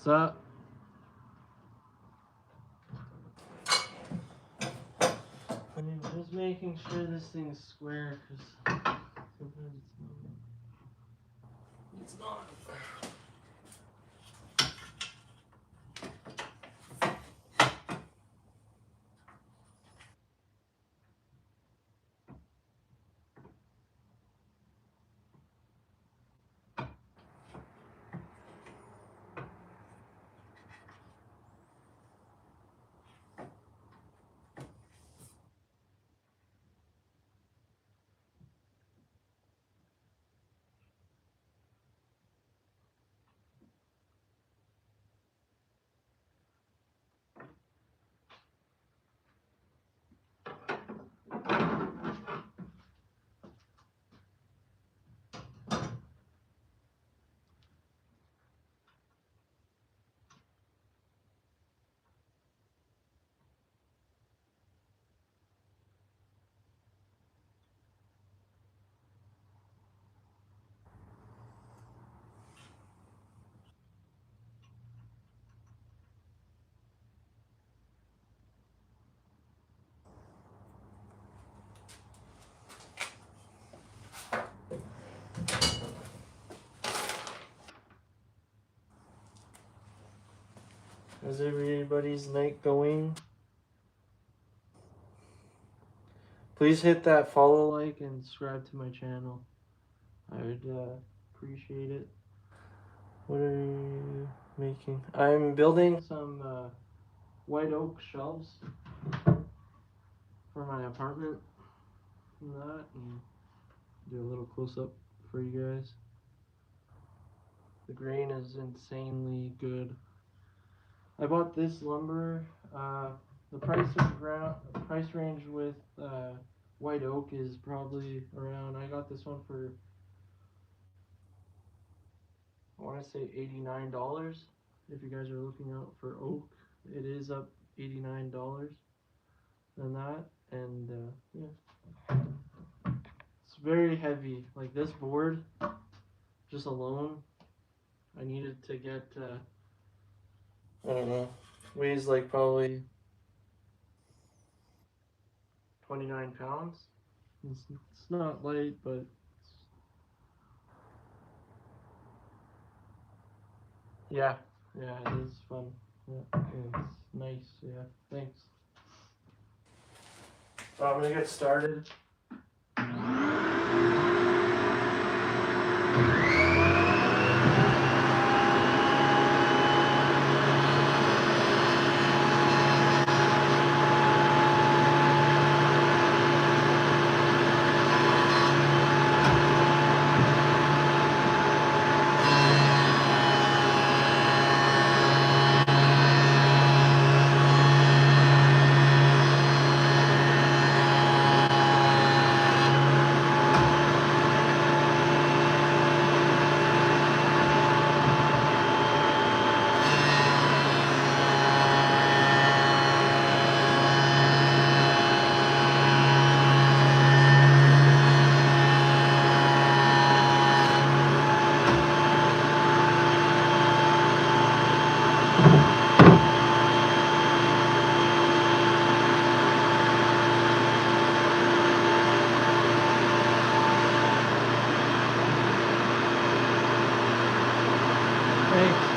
What's up? I'm just making sure this thing's square because sometimes it's not. How's everybody's night going? Please hit that follow, like, and subscribe to my channel. I would appreciate it. What are you making? I'm building some white oak shelves for my apartment. And that, and do a little close up for you guys. The grain is insanely good. I bought this lumber. The price range with white oak is probably around. I got this one for, I want to say $89. If you guys are looking out for oak, it is up $89 than that, and yeah, it's very heavy. Like this board, just alone, I needed to get. I don't know, weighs like probably 29 pounds. It's not light, but yeah, yeah, it is fun. Yeah, it's nice. Yeah, thanks. So I'm gonna get started. Thanks.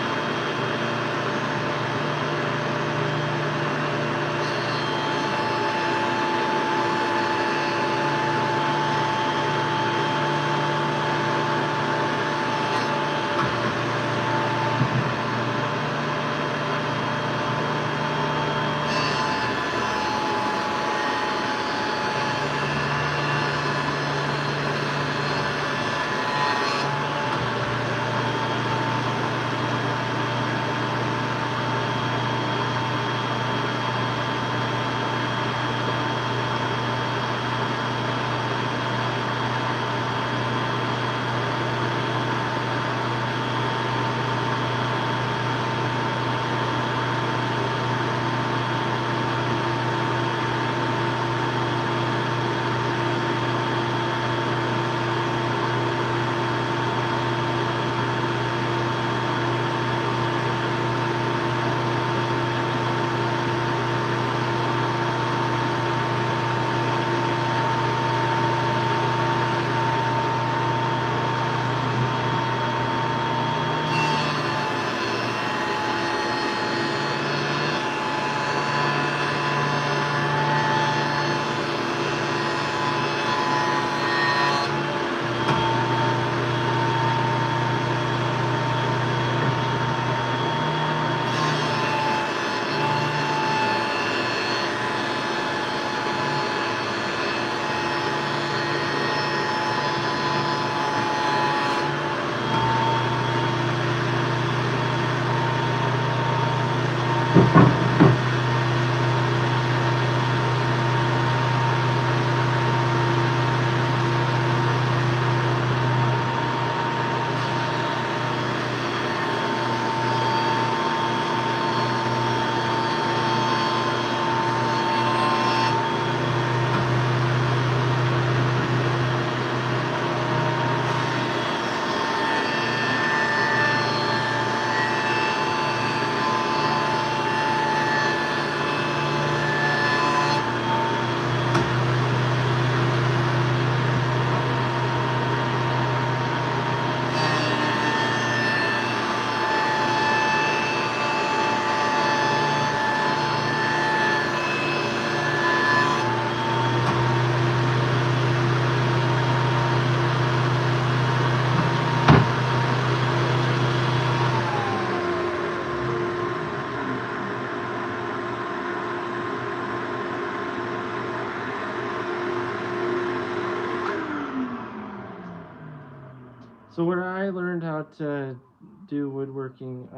So when I learned how to do woodworking,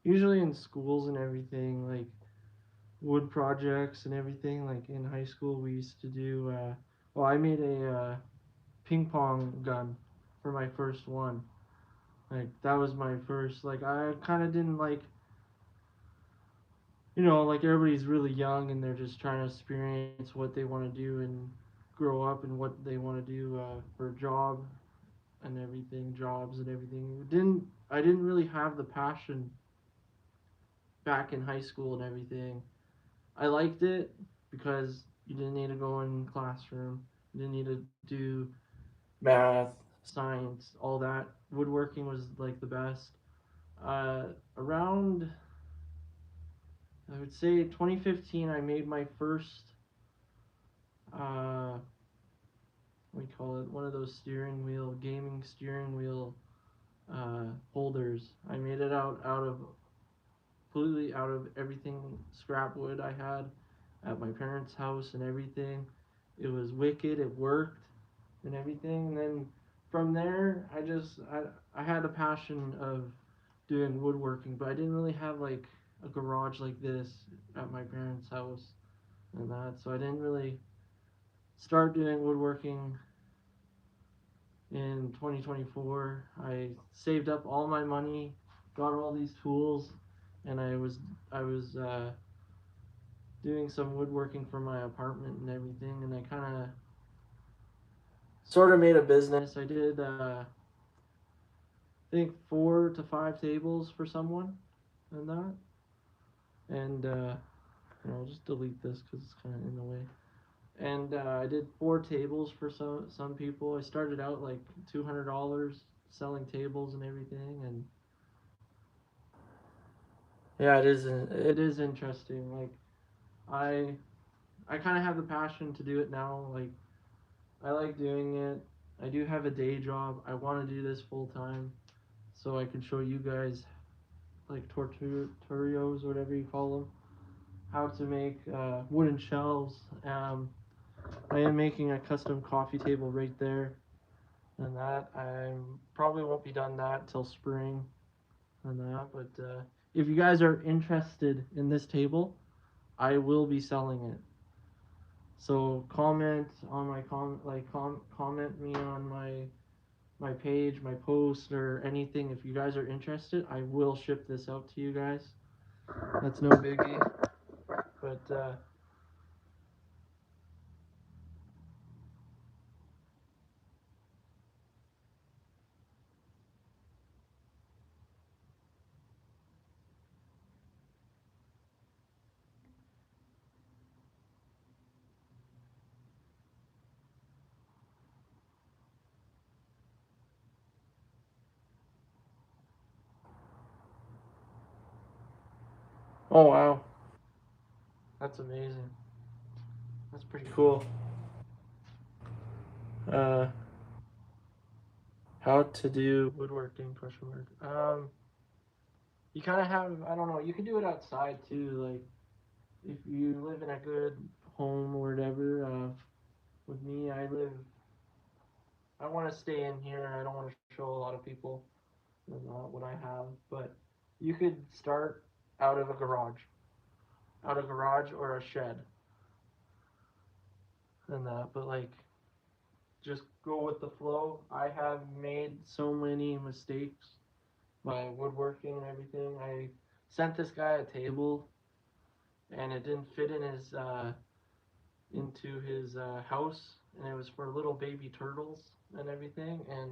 usually in schools and everything, like wood projects and everything, like in high school, we used to do. Well, I made a ping pong gun for my first one. Like that was my first. Like I kind of didn't like, like everybody's really young and they're just trying to experience what they want to do and grow up and what they want to do for a job and everything, jobs and everything. I didn't really have the passion back in high school and everything. I liked it because You didn't need to go in classroom. You didn't need to do math, science, all that. Woodworking was like the best. Around, I would say 2015, I made my first, what do you call it? One of those gaming steering wheel holders. I made it completely out of everything scrap wood I had at my parents' house and everything. It was wicked. It worked and everything. And then from there, I had a passion of doing woodworking, but I didn't really have like a garage like this at my parents' house and that. So I didn't really start doing woodworking in 2024. I saved up all my money, got all these tools, and I was doing some woodworking for my apartment and everything, and I kind of sort of made a business. I did I think 4 to 5 tables for someone and that, and I'll just delete this because it's kind of in the way. And I did 4 tables for some people. I started out like $200 selling tables and everything, and yeah, it is interesting. Like I I kind of have the passion to do it now. Like I like doing it. I do have a day job. I want to do this full time so I can show you guys like torturios, whatever you call them, how to make wooden shelves. I am making a custom coffee table right there, and that I probably won't be done that till spring and that. But if you guys are interested in this table, I will be selling it. So comment on my comment me on my page, my post, or anything. If you guys are interested, I will ship this out to you guys. That's no biggie. But oh wow, that's amazing. That's pretty cool. Uh, how to do woodworking? Question mark. You kind of have, I don't know. You can do it outside too. Like if you live in a good home or whatever. With me, I want to stay in here. I don't want to show a lot of people what I have, but you could start out of a garage, or a shed, and that. But like, just go with the flow. I have made so many mistakes by woodworking and everything. I sent this guy a table, and it didn't fit in his into his house, and it was for little baby turtles and everything. And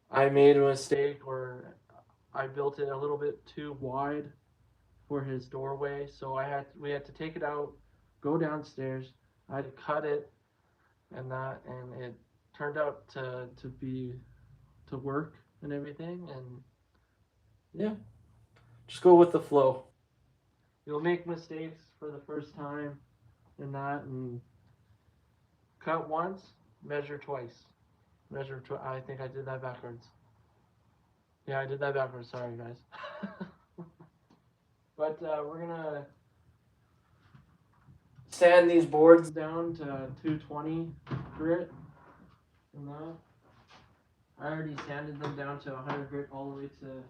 I made a mistake where I built it a little bit too wide for his doorway, so we had to take it out, go downstairs. I had to cut it and that, and it turned out to work and everything. And yeah, just go with the flow. You'll make mistakes for the first time and that, and cut once, measure twice. I think I did that backwards. Yeah, I did that backwards. Sorry, guys. But we're gonna sand these boards down to 220 grit and that. I already sanded them down to 100 grit all the way to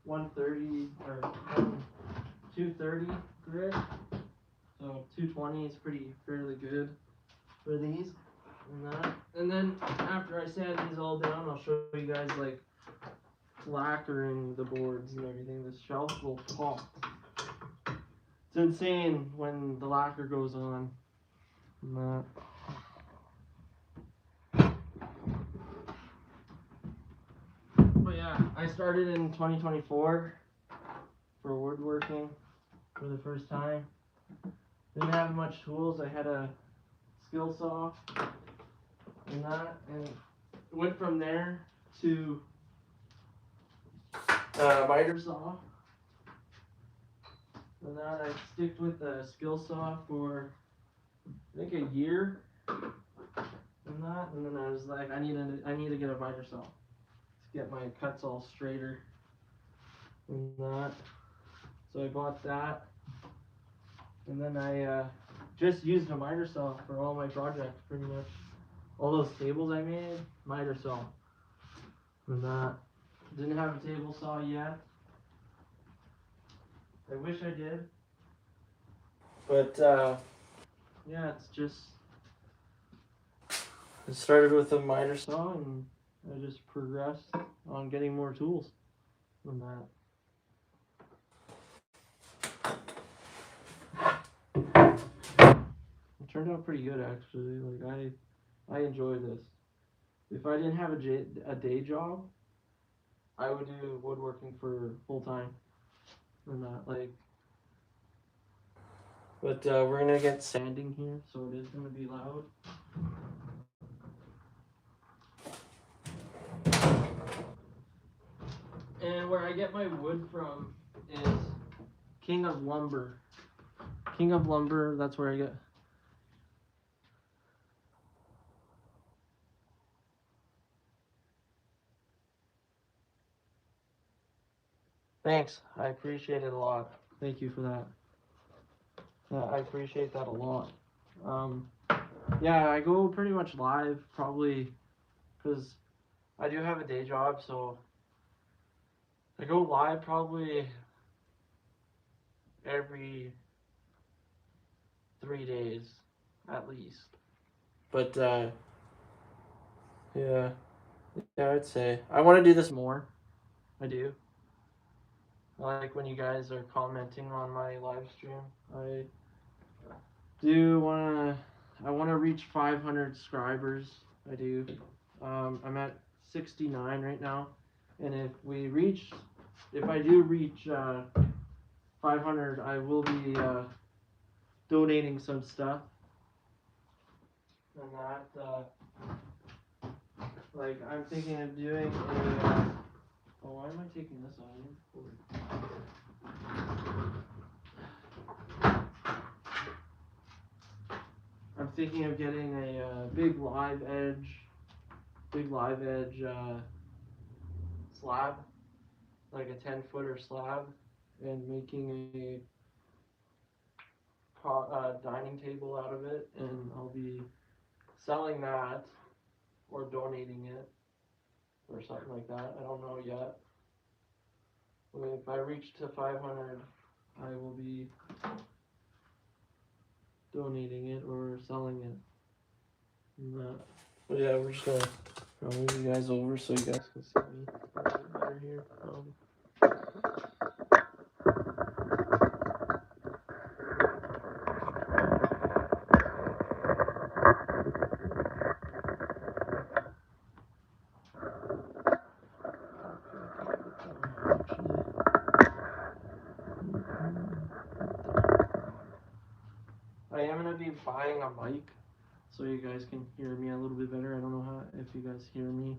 130 or 230 grit. So 220 is fairly good for these and that. And then after I sand these all down, I'll show you guys like lacquering the boards and everything. This shelf will pop. It's insane when the lacquer goes on. And that. But yeah, I started in 2024 for woodworking for the first time. Didn't have much tools. I had a skill saw and that, and went from there to miter saw. And that I sticked with the skill saw for I think a year and that, and then I was like, I need to get a miter saw to get my cuts all straighter and that. So I bought that, and then I just used a miter saw for all my projects pretty much. All those tables I made, miter saw. And that. Didn't have a table saw yet. I wish I did. But yeah, it's just it started with a miter saw, and I just progressed on getting more tools from that. It turned out pretty good actually. Like I enjoy this. If I didn't have a day job, I would do woodworking for full time. And that like. But we're gonna get sanding here, so it is gonna be loud. And where I get my wood from is King of Lumber. King of Lumber, that's where I get. Thanks, I appreciate it a lot. Thank you for that. I appreciate that a lot. Yeah, I go pretty much live probably because I do have a day job, so I go live probably every 3 days at least. But yeah, I'd say I want to do this more. I do. I like when you guys are commenting on my live stream. I want to reach 500 subscribers. I do. I'm at 69 right now, and if I do reach 500, I will be donating some stuff. And that, like, I'm thinking of doing a. Oh, why am I taking this on? I'm thinking of getting a big live edge slab, like a 10-footer slab, and making a dining table out of it, and I'll be selling that or donating it or something like that. I don't know yet. If I reach to 500, I will be donating it or selling it. But yeah, we're just gonna move you guys over so you guys can see me a little bit better here. I am gonna be buying a mic so you guys can hear me a little bit better. I don't know if you guys hear me.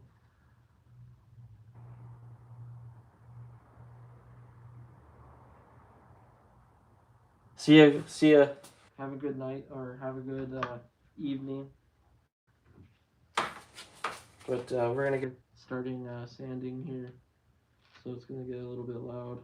See ya. Have a good night or have a good evening. But we're gonna get starting sanding here, so it's gonna get a little bit loud.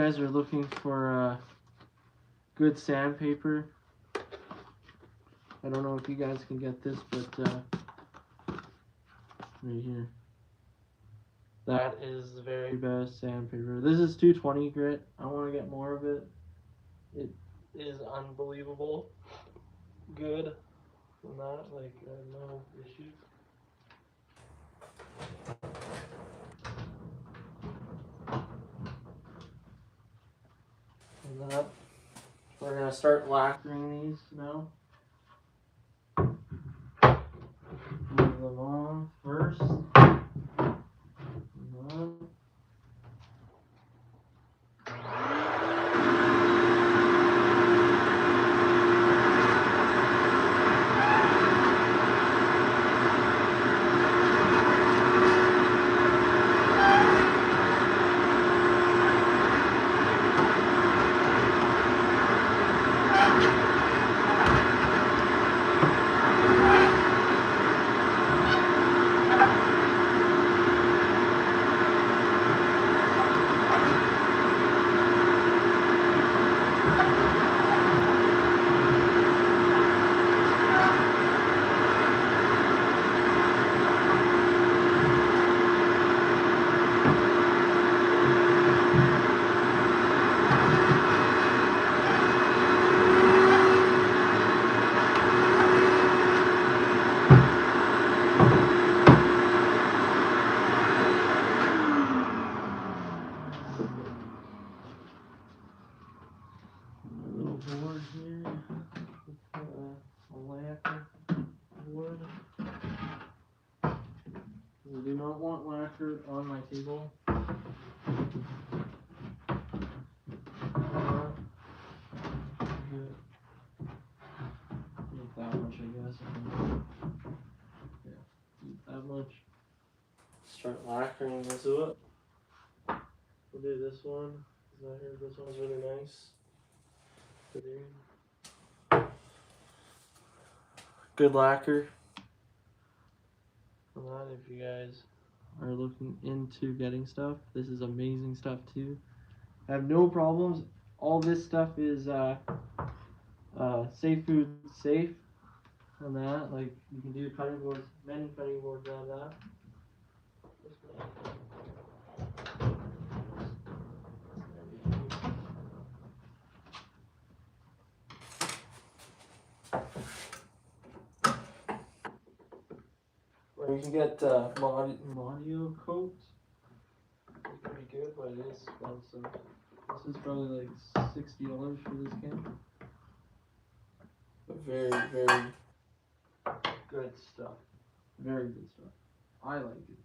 guys are looking for good sandpaper, I don't know if you guys can get this, but right here. That is the very best sandpaper. This is 220 grit. I want to get more of it. It is unbelievable good from that. Like, no issues. And that, we're going to start lacquering these now. Move them on first. Board here with a lacquer board. I do not want lacquer on my table. Not that much, I guess. Yeah, not that much. Start lacquering this up. We'll do this one, because I heard this one's really nice. Good lacquer. For that, if you guys are looking into getting stuff, this is amazing stuff too. I have no problems. All this stuff is safe food safe. On that, like you can do cutting boards, many cutting boards out of that. Or you can get Modio coat. It's pretty good, but it is expensive. This is probably like $60 for this can. But very, very good stuff. Very good stuff. I like it.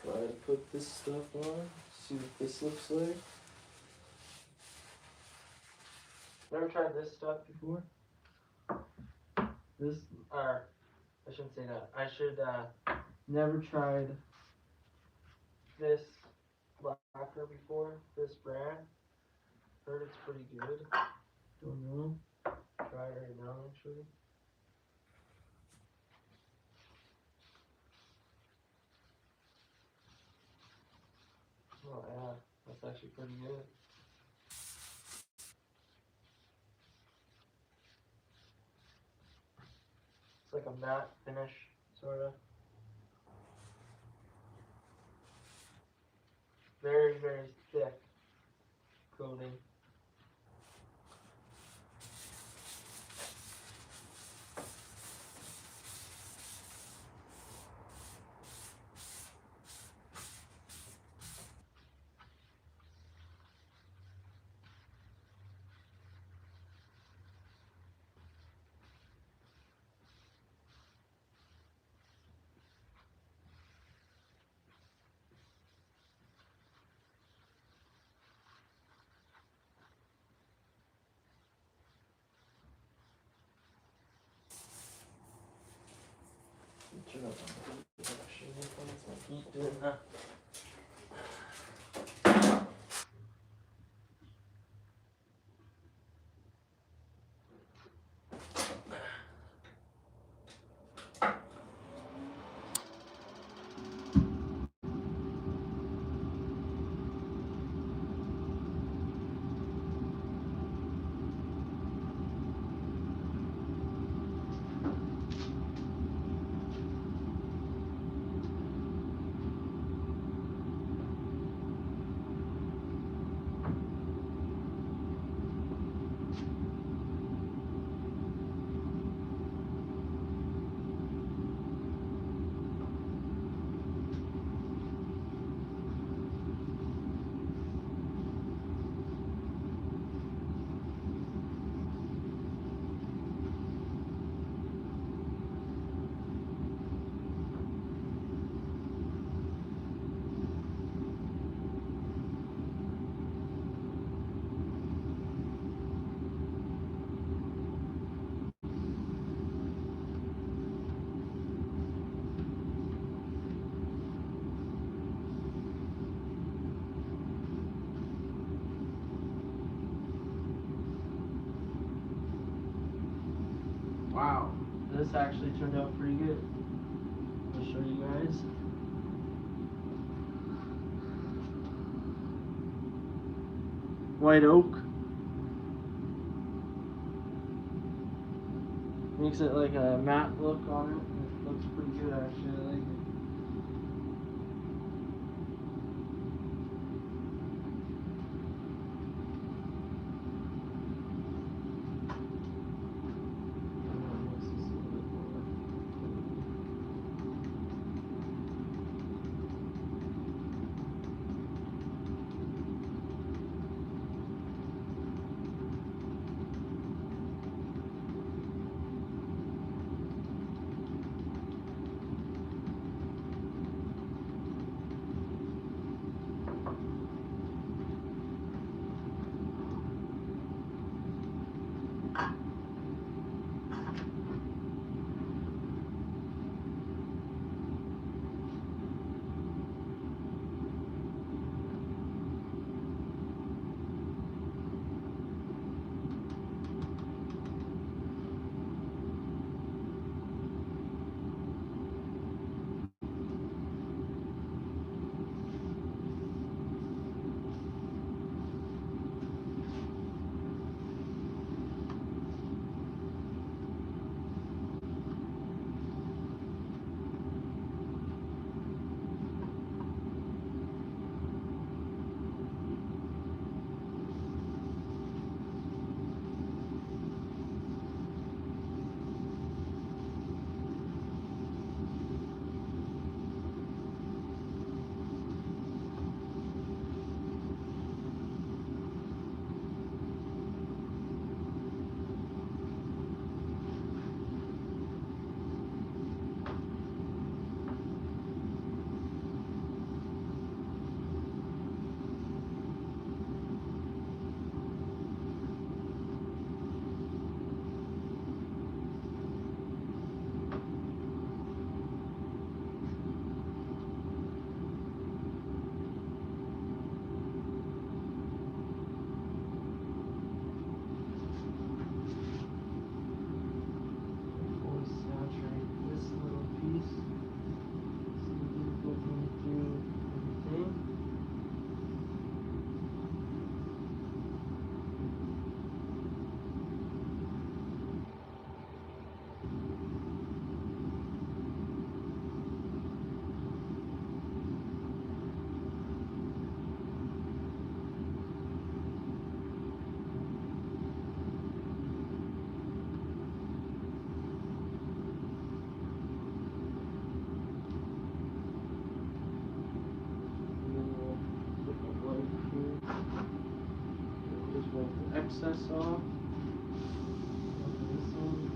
Try to put this stuff on, see what this looks like. Never tried this stuff before? This, or, I shouldn't say that. I should, never tried this lacquer before, this brand. Heard it's pretty good. Don't know. Try it right now, actually. Oh yeah, that's actually pretty good. It's like like a matte finish, sort of. Very, very thick coating. Turn up my heat. Actually, what's my heat doing that? Wow, this actually turned out pretty good. I'll show you guys. White oak. Makes it like a matte look on it. It looks pretty good actually. I like it. like the excess off. This one.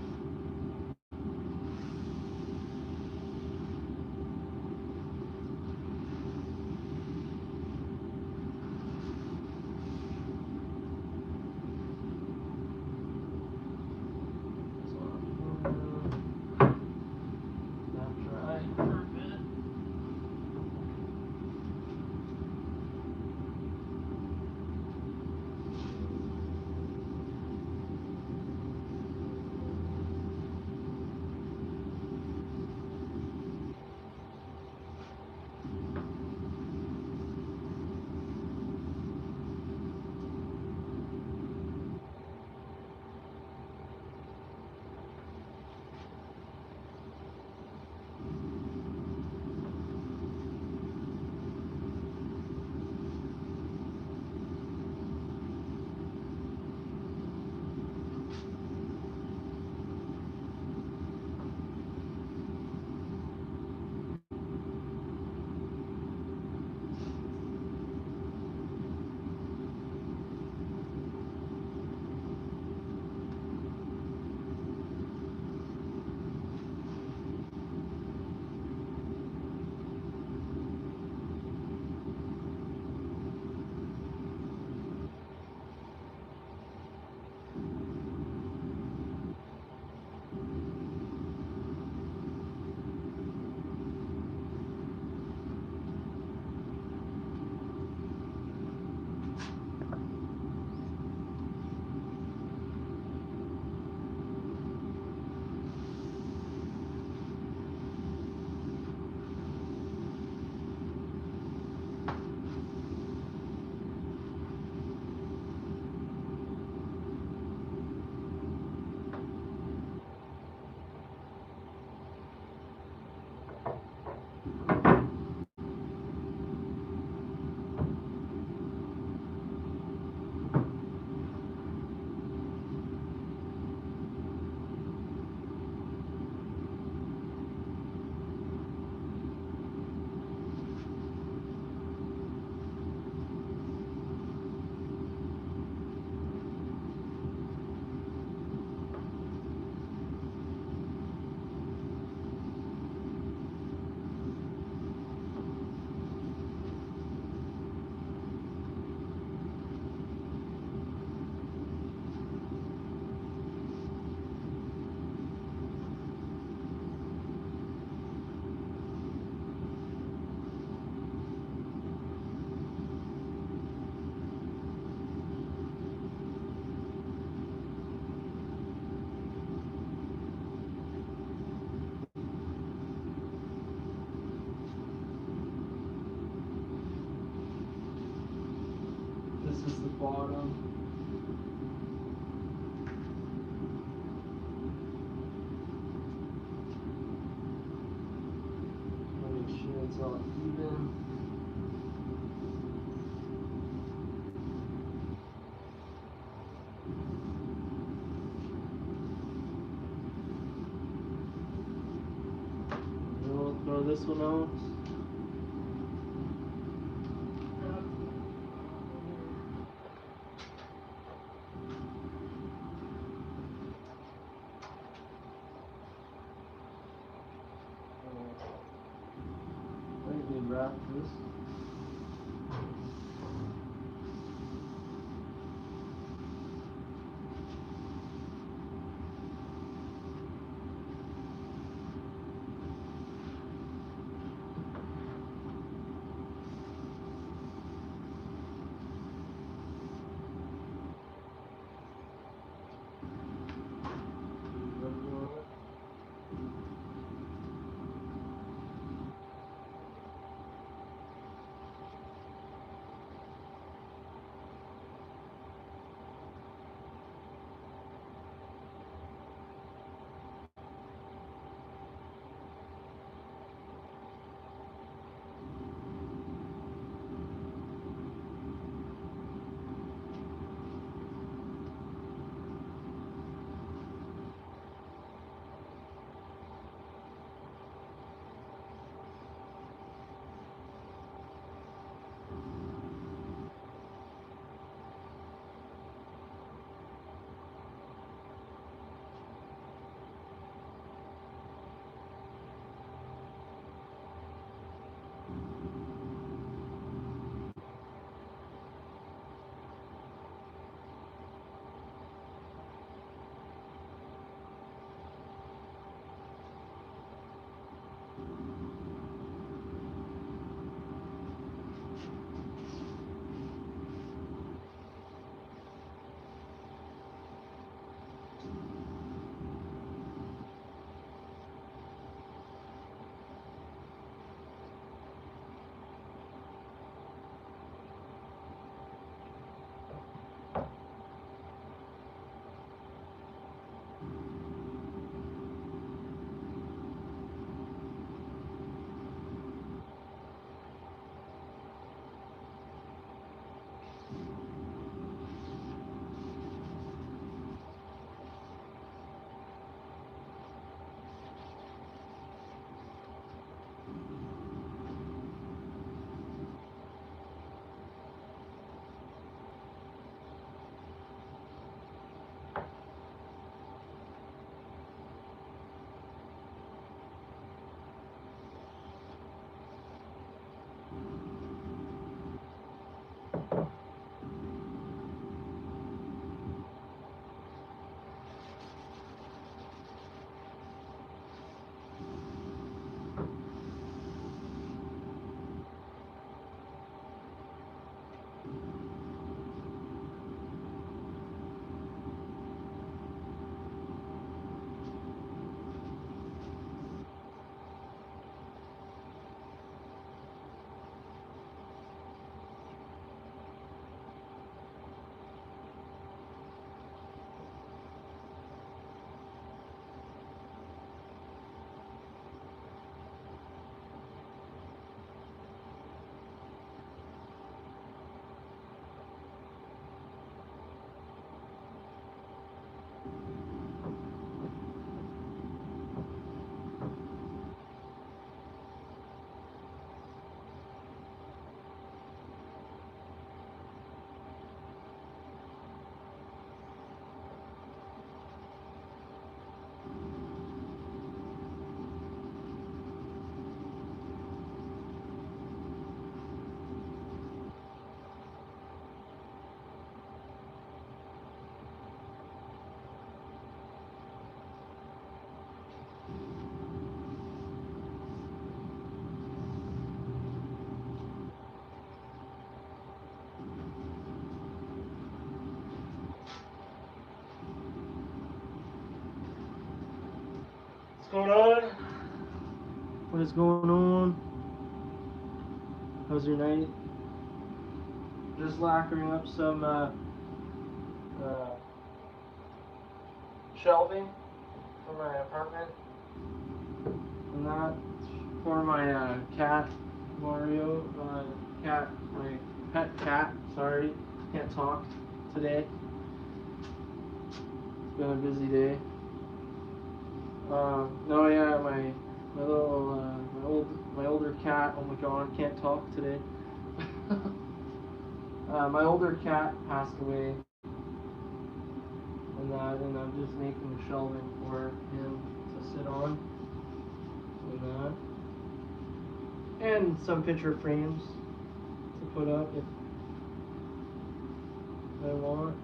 This is the bottom. Make sure it's all even. We'll throw this one out. Maybe wrap this. going on? What is going on? How's your night? Just lacquering up some shelving for my apartment. And that for my cat, Mario, my pet cat, sorry, can't talk today. It's been a busy day. No, yeah, my older cat, oh my god, can't talk today. My older cat passed away, and I'm just making the shelving for him to sit on, and some picture frames to put up if I want.